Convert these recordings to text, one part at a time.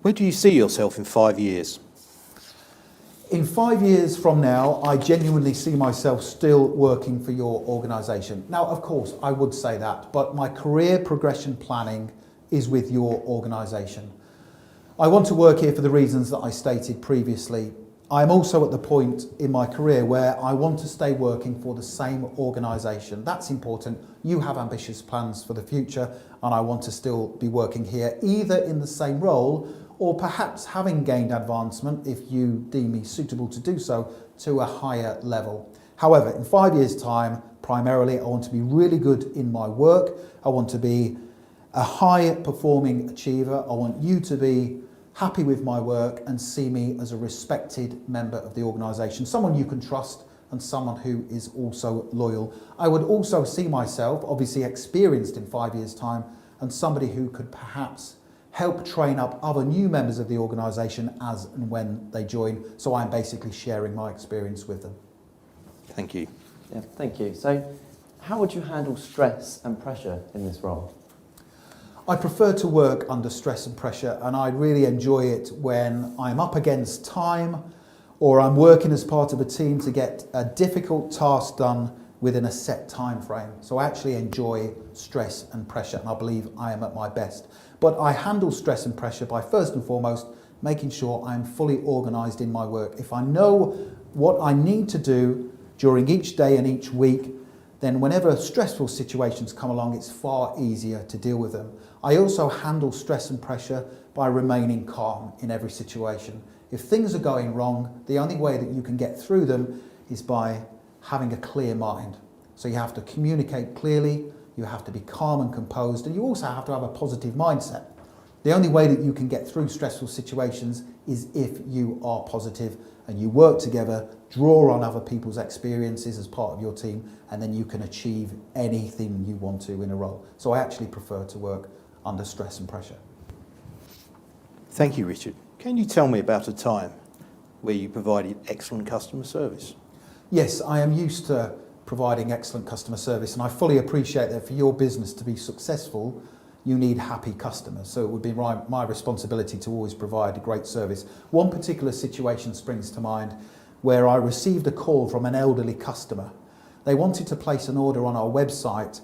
Where do you see yourself in 5 years? In 5 years from now, I genuinely see myself still working for your organisation. Now, of course, I would say that, but my career progression planning is with your organisation. I want to work here for the reasons that I stated previously. I'm also at the point in my career where I want to stay working for the same organisation. That's important. You have ambitious plans for the future, and I want to still be working here, either in the same role or perhaps having gained advancement, if you deem me suitable to do so, to a higher level. However, in 5 years' time, primarily, I want to be really good in my work. I want to be a high-performing achiever. I want you to be happy with my work and see me as a respected member of the organisation, someone you can trust and someone who is also loyal. I would also see myself, obviously experienced in 5 years' time, and somebody who could perhaps help train up other new members of the organisation as and when they join. So I'm basically sharing my experience with them. Thank you. Yeah, thank you. So how would you handle stress and pressure in this role? I prefer to work under stress and pressure, and I really enjoy it when I'm up against time or I'm working as part of a team to get a difficult task done within a set time frame. So I actually enjoy stress and pressure, and I believe I am at my best. But I handle stress and pressure by first and foremost making sure I'm fully organised in my work. If I know what I need to do during each day and each week, then whenever stressful situations come along, it's far easier to deal with them. I also handle stress and pressure by remaining calm in every situation. If things are going wrong, the only way that you can get through them is by having a clear mind. So you have to communicate clearly, you have to be calm and composed, and you also have to have a positive mindset. The only way that you can get through stressful situations is if you are positive and you work together, draw on other people's experiences as part of your team, and then you can achieve anything you want to in a role. So I actually prefer to work under stress and pressure. Thank you, Richard. Can you tell me about a time where you provided excellent customer service? Yes, I am used to providing excellent customer service, and I fully appreciate that for your business to be successful, you need happy customers. So it would be my responsibility to always provide a great service. One particular situation springs to mind where I received a call from an elderly customer. They wanted to place an order on our website,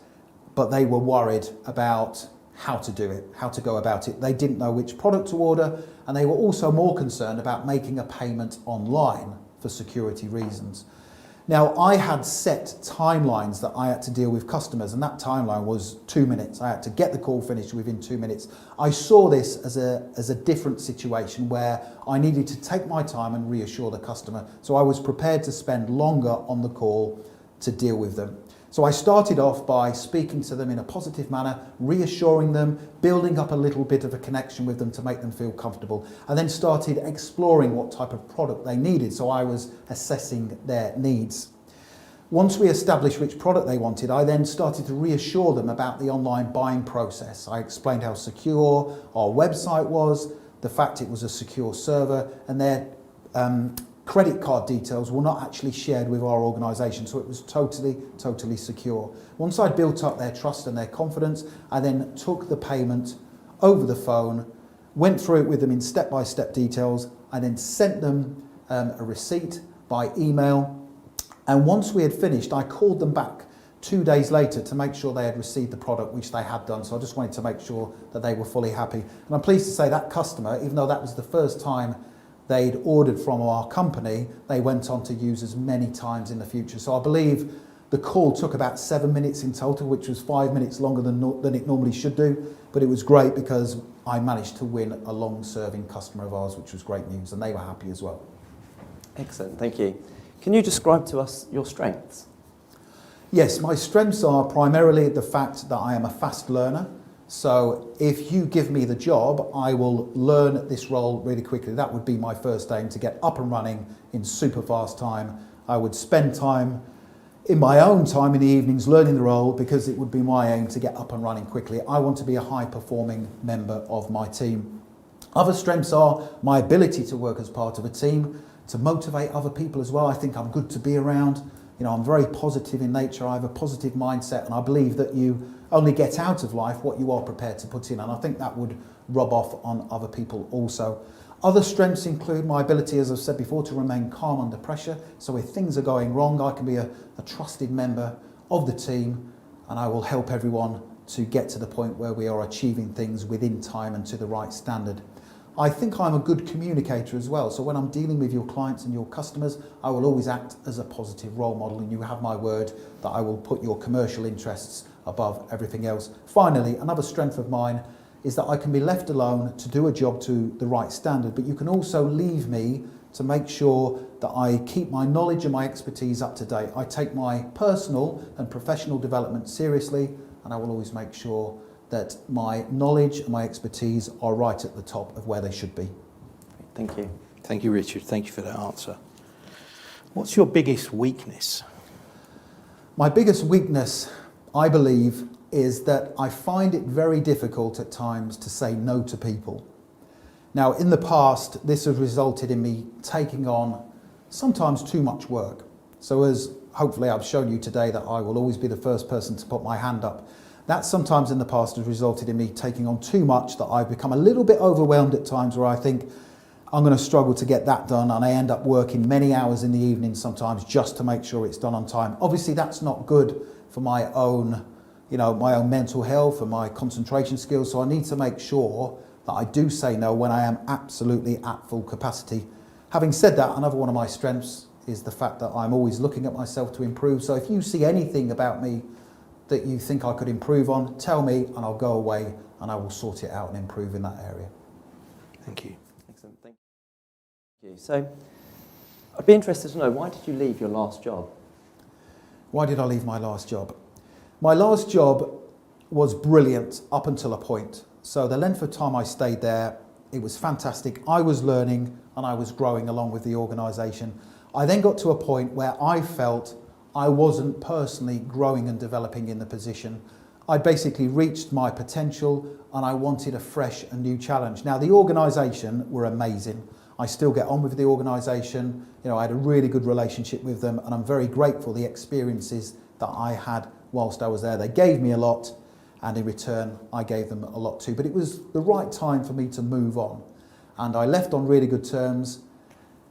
but they were worried about how to do it, how to go about it. They didn't know which product to order, and they were also more concerned about making a payment online for security reasons. Now, I had set timelines that I had to deal with customers, and that timeline was 2 minutes. I had to get the call finished within 2 minutes. I saw this as a different situation where I needed to take my time and reassure the customer. So I was prepared to spend longer on the call to deal with them. So I started off by speaking to them in a positive manner, reassuring them, building up a little bit of a connection with them to make them feel comfortable, and then started exploring what type of product they needed. So I was assessing their needs. Once we established which product they wanted, I then started to reassure them about the online buying process. I explained how secure our website was, the fact it was a secure server, and their credit card details were not actually shared with our organisation, so it was totally secure. Once I'd built up their trust and their confidence, I then took the payment over the phone, went through it with them in step-by-step details. I then sent them a receipt by email, and once we had finished, I called them back 2 days later to make sure they had received the product, which they had done. So I just wanted to make sure that they were fully happy. And I'm pleased to say that customer, even though that was the first time they'd ordered from our company, they went on to use as many times in the future. So I believe the call took about 7 minutes in total, which was 5 minutes longer than it normally should do. But it was great because I managed to win a long-serving customer of ours, which was great news, and they were happy as well. Excellent, thank you. Can you describe to us your strengths? Yes, my strengths are primarily the fact that I am a fast learner. So if you give me the job, I will learn this role really quickly. That would be my first aim, to get up and running in super fast time. I would spend time in my own time in the evenings learning the role, because it would be my aim to get up and running quickly. I want to be a high performing member of my team. Other strengths are my ability to work as part of a team, to motivate other people as well. I think I'm good to be around. You know, I'm very positive in nature. I have a positive mindset, and I believe that you only get out of life what you are prepared to put in. And I think that would rub off on other people also. Other strengths include my ability, as I've said before, to remain calm under pressure. So if things are going wrong, I can be a trusted member of the team, and I will help everyone to get to the point where we are achieving things within time and to the right standard. I think I'm a good communicator as well. So when I'm dealing with your clients and your customers, I will always act as a positive role model, and you have my word that I will put your commercial interests above everything else. Finally, another strength of mine is that I can be left alone to do a job to the right standard, but you can also leave me to make sure that I keep my knowledge and my expertise up to date. I take my personal and professional development seriously, and I will always make sure that my knowledge and my expertise are right at the top of where they should be. Thank you. Thank you, Richard. Thank you for that answer. What's your biggest weakness? My biggest weakness, I believe, is that I find it very difficult at times to say no to people. Now, in the past, this has resulted in me taking on sometimes too much work. So as hopefully I've shown you today that I will always be the first person to put my hand up, that sometimes in the past has resulted in me taking on too much, that I've become a little bit overwhelmed at times where I think I'm going to struggle to get that done, and I end up working many hours in the evening sometimes just to make sure it's done on time. Obviously that's not good for my own mental health and my concentration skills, so I need to make sure that I do say no when I am absolutely at full capacity. Having said that, another one of my strengths is the fact that I'm always looking at myself to improve. So if you see anything about me that you think I could improve on, tell me and I'll go away and I will sort it out and improve in that area. Thank you. Excellent. Thank you. So, I'd be interested to know, why did you leave your last job? Why did I leave my last job? My last job was brilliant up until a point. So the length of time I stayed there, it was fantastic. I was learning and I was growing along with the organisation. I then got to a point where I felt I wasn't personally growing and developing in the position. I basically reached my potential and I wanted a fresh and new challenge. Now the organisation were amazing. I still get on with the organisation. I had a really good relationship with them, and I'm very grateful the experiences that I had whilst I was there. They gave me a lot, and in return I gave them a lot too. But it was the right time for me to move on, and I left on really good terms.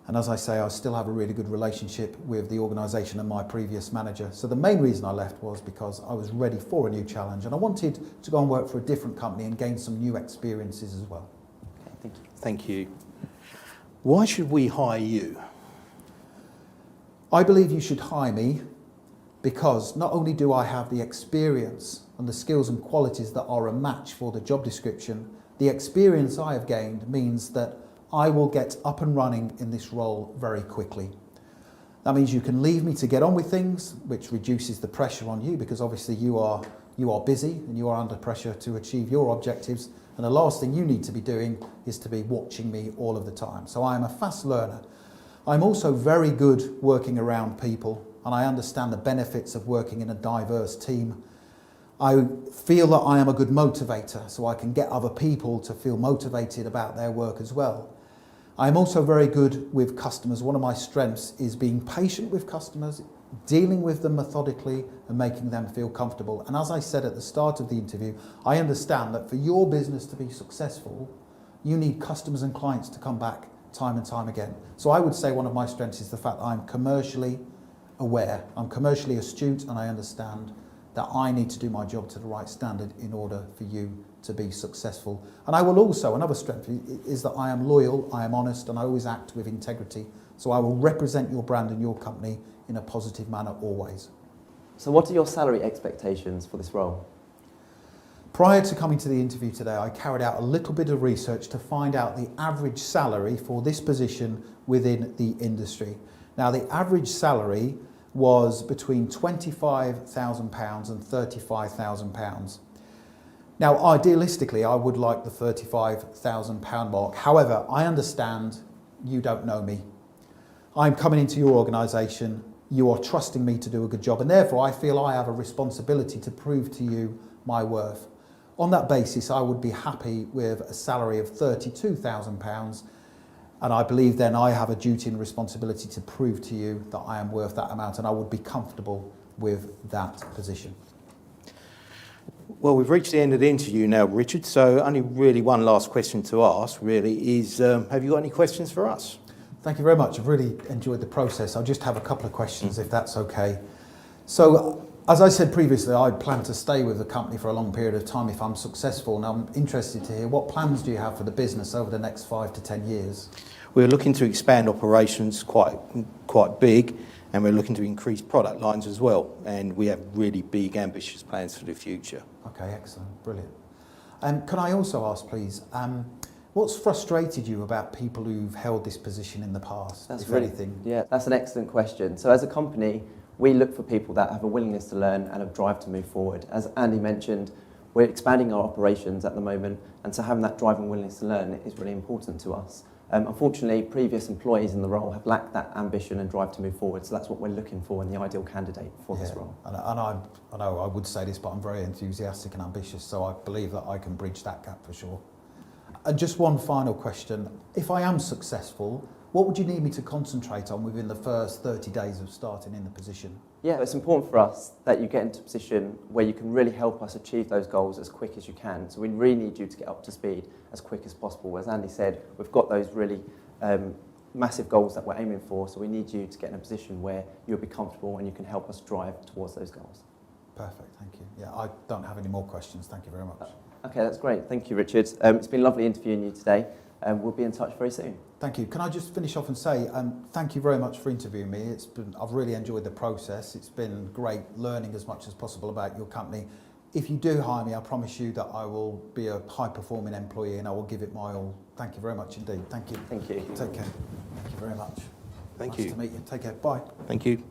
And as I say, I still have a really good relationship with the organisation and my previous manager. So the main reason I left was because I was ready for a new challenge, and I wanted to go and work for a different company and gain some new experiences as well. Okay, thank you. Thank you. Why should we hire you? I believe you should hire me because not only do I have the experience and the skills and qualities that are a match for the job description, the experience I have gained means that I will get up and running in this role very quickly. That means you can leave me to get on with things, which reduces the pressure on you, because obviously you are busy and you are under pressure to achieve your objectives, and the last thing you need to be doing is to be watching me all of the time. So I am a fast learner. I'm also very good working around people, and I understand the benefits of working in a diverse team. I feel that I am a good motivator, so I can get other people to feel motivated about their work as well. I'm also very good with customers. One of my strengths is being patient with customers, dealing with them methodically and making them feel comfortable. And as I said at the start of the interview, I understand that for your business to be successful, you need customers and clients to come back time and time again. So I would say one of my strengths is the fact that I'm commercially aware, I'm commercially astute, and I understand that I need to do my job to the right standard in order for you to be successful. And I will also, another strength is that I am loyal, I am honest, and I always act with integrity. So I will represent your brand and your company in a positive manner always. So what are your salary expectations for this role? Prior to coming to the interview today, I carried out a little bit of research to find out the average salary for this position within the industry. Now, the average salary was between £25,000 and £35,000. Now, idealistically, I would like the £35,000 mark. However, I understand you don't know me. I'm coming into your organisation, you are trusting me to do a good job, and therefore I feel I have a responsibility to prove to you my worth. On that basis, I would be happy with a salary of £32,000, and I believe then I have a duty and responsibility to prove to you that I am worth that amount, and I would be comfortable with that position. Well, we've reached the end of the interview now, Richard, so only really one last question to ask, really, is have you got any questions for us? Thank you very much. I've really enjoyed the process. I'll just have a couple of questions, if that's okay. So, as I said previously, I plan to stay with the company for a long period of time if I'm successful, and I'm interested to hear what plans do you have for the business over the next 5 to 10 years? We're looking to expand operations quite big, and we're looking to increase product lines as well, and we have really big, ambitious plans for the future. Okay, excellent, brilliant. Can I also ask, please, what's frustrated you about people who've held this position in the past, if anything? Yeah, that's an excellent question. So as a company, we look for people that have a willingness to learn and a drive to move forward. As Andy mentioned, we're expanding our operations at the moment, and so having that drive and willingness to learn is really important to us. Unfortunately, previous employees in the role have lacked that ambition and drive to move forward, so that's what we're looking for in the ideal candidate for this role. And I know I would say this, but I'm very enthusiastic and ambitious, so I believe that I can bridge that gap for sure. And just one final question. If I am successful, what would you need me to concentrate on within the first 30 days of starting in the position? Yeah, it's important for us that you get into a position where you can really help us achieve those goals as quick as you can. So we really need you to get up to speed as quick as possible. As Andy said, we've got those really massive goals that we're aiming for, so we need you to get in a position where you'll be comfortable and you can help us drive towards those goals. Perfect, thank you. Yeah, I don't have any more questions. Thank you very much. Okay, that's great. Thank you, Richard. It's been lovely interviewing you today. We'll be in touch very soon. Thank you. Can I just finish off and say thank you very much for interviewing me. I've really enjoyed the process. It's been great learning as much as possible about your company. If you do hire me, I promise you that I will be a high-performing employee and I will give it my all. Thank you very much indeed. Thank you. Thank you. Take care. Thank you very much. Thank Nice you. to meet you. Take care. Bye. Thank you.